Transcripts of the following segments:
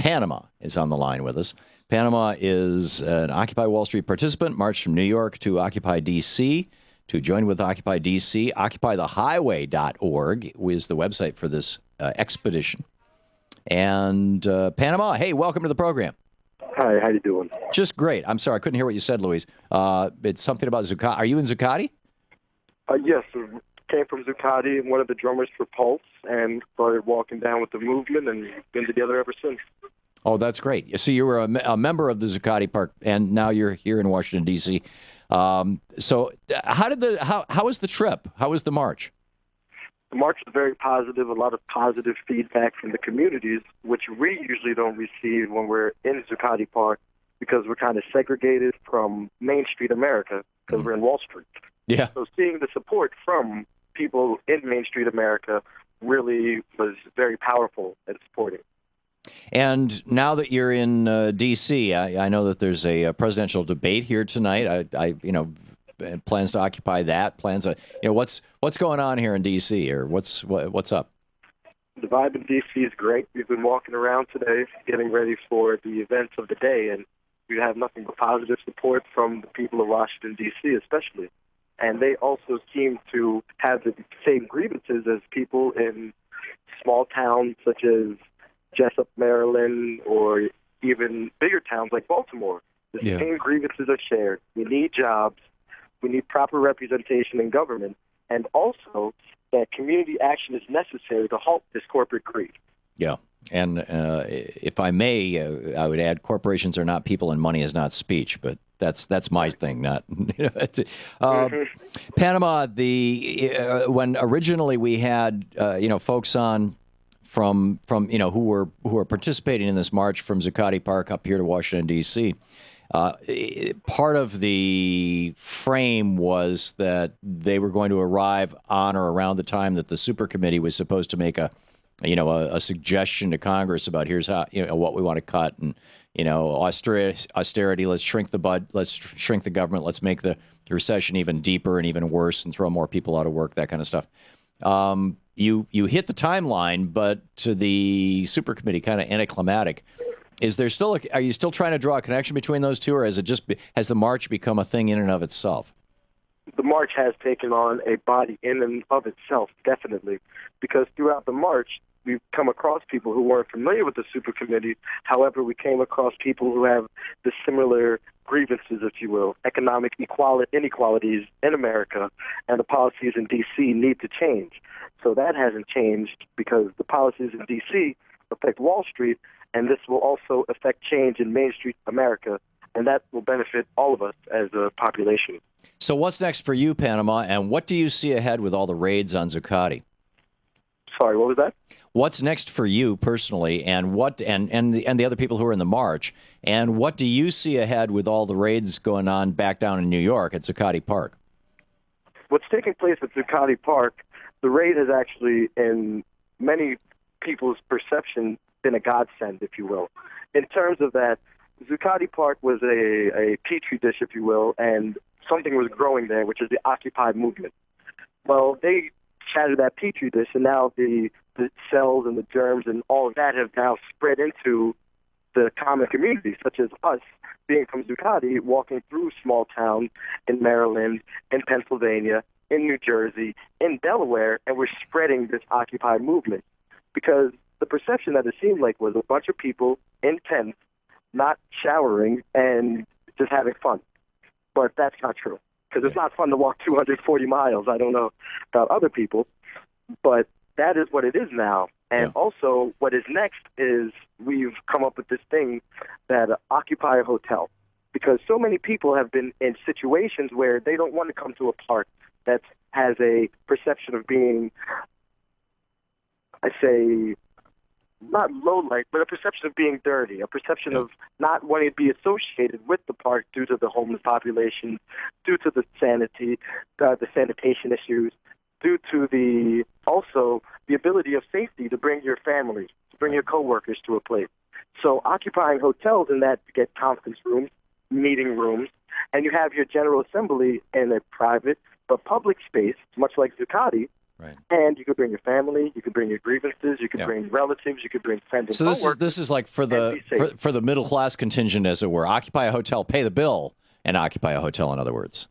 Panama is on the line with us. Panama is an Occupy Wall Street participant, marched from New York to Occupy D.C. to join with Occupy D.C. OccupyTheHighway.org is the website for this expedition. And Panama, hey, welcome to the program. Hi, how you doing? Just great. I'm sorry, I couldn't hear what you said, Luis. It's something about Zuccotti. Are you in Zuccotti? Yes, came from Zuccotti, one of the drummers for Pulse, and started walking down with the movement, and been together ever since. Oh, that's great. So you were a member of the Zuccotti Park, and now you're here in Washington, D.C. So how was the trip? How was the march? The march was very positive, a lot of positive feedback from the communities, which we usually don't receive when we're in Zuccotti Park because we're kind of segregated from Main Street America because we're in Wall Street. Yeah. So seeing the support from people in Main Street America really was very powerful and supporting. And now that you're in D.C., I know that there's a presidential debate here tonight. Plans to occupy that. What's going on here in D.C. or what's up? The vibe in D.C. is great. We've been walking around today, getting ready for the events of the day, and we have nothing but positive support from the people of Washington, D.C. especially. And they also seem to have the same grievances as people in small towns such as Jessup, Maryland, or even bigger towns like Baltimore. The same grievances are shared. We need jobs. We need proper representation in government. And also that community action is necessary to halt this corporate greed. Yeah. And if I may, I would add corporations are not people and money is not speech, but that's my thing. Not Panama. When originally we had folks on from who were participating in this march from Zuccotti Park up here to Washington D.C. Part of the frame was that they were going to arrive on or around the time that the super committee was supposed to make a suggestion to Congress about here's how what we want to cut and austerity. Let's shrink the government. Let's make the recession even deeper and even worse and throw more people out of work. That kind of stuff. You hit the timeline, but to the super committee, kind of anticlimactic. Are you still trying to draw a connection between those two, or has the march become a thing in and of itself? The march has taken on a body in and of itself, definitely, because throughout the march, we've come across people who weren't familiar with the super committee. However, we came across people who have the similar grievances, if you will, economic inequalities in America, and the policies in D.C. need to change. So that hasn't changed because the policies in D.C. affect Wall Street, and this will also affect change in Main Street America, and that will benefit all of us as a population. So what's next for you, Panama, and what do you see ahead with all the raids on Zuccotti? Sorry, what was that? What's next for you personally, and the other people who are in the march, and what do you see ahead with all the raids going on back down in New York at Zuccotti Park? What's taking place at Zuccotti Park, the raid has actually, in many people's perception, been a godsend, if you will. In terms of that, Zuccotti Park was a petri dish, if you will, and something was growing there, which is the Occupy movement. Well, they shattered that petri dish, and now the cells and the germs and all of that have now spread into the common community, such as us being from Zuccotti, walking through small towns in Maryland, in Pennsylvania, in New Jersey, in Delaware, and we're spreading this Occupy movement. Because the perception that it seemed like was a bunch of people in tents, not showering, and just having fun. But that's not true, because it's not fun to walk 240 miles. I don't know about other people, but that is what it is now. And also what is next is we've come up with this thing that Occupy a Hotel, because so many people have been in situations where they don't want to come to a park that has a perception of being, I say, not low light, but a perception of being dirty, a perception of not wanting to be associated with the park due to the homeless population, due to the sanitation issues, due to the ability of safety to bring your family, to bring your coworkers to a place. So occupying hotels in that, you get conference rooms, meeting rooms, and you have your General Assembly in a private but public space, much like Zuccotti, Right. And you could bring your family, you could bring your grievances, you could bring relatives, you could bring friends and coworkers. So this is like for the middle class contingent, as it were. Occupy a hotel, pay the bill, and occupy a hotel. In other words.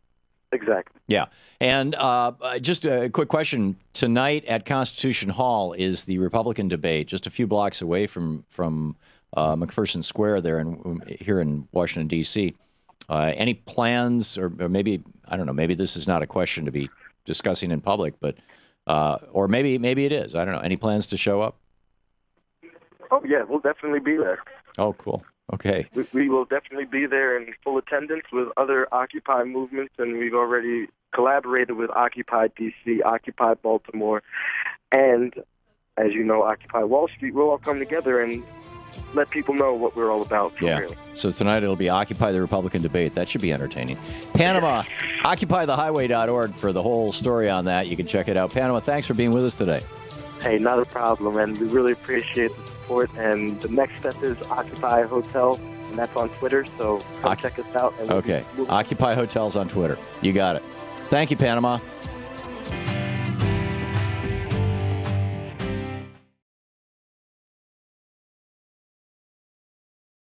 Exactly. Yeah. And just a quick question: tonight at Constitution Hall is the Republican debate, just a few blocks away from McPherson Square there here in Washington D.C. Any plans, or maybe I don't know, maybe this is not a question to be discussing in public, but or maybe it is. I don't know. Any plans to show up? Oh yeah, we'll definitely be there. Oh, cool. Okay. We will definitely be there in full attendance with other Occupy movements, and we've already collaborated with Occupy DC, Occupy Baltimore, and as you know, Occupy Wall Street. We'll all come together and let people know what we're all about. Real. So tonight it'll be Occupy the Republican debate. That should be entertaining. Panama, occupythehighway.org for the whole story on that. You can check it out. Panama, thanks for being with us today. Hey, not a problem, and we really appreciate the support. And the next step is Occupy Hotel, and that's on Twitter, so come check us out. And Occupy Hotels on Twitter. You got it. Thank you, Panama.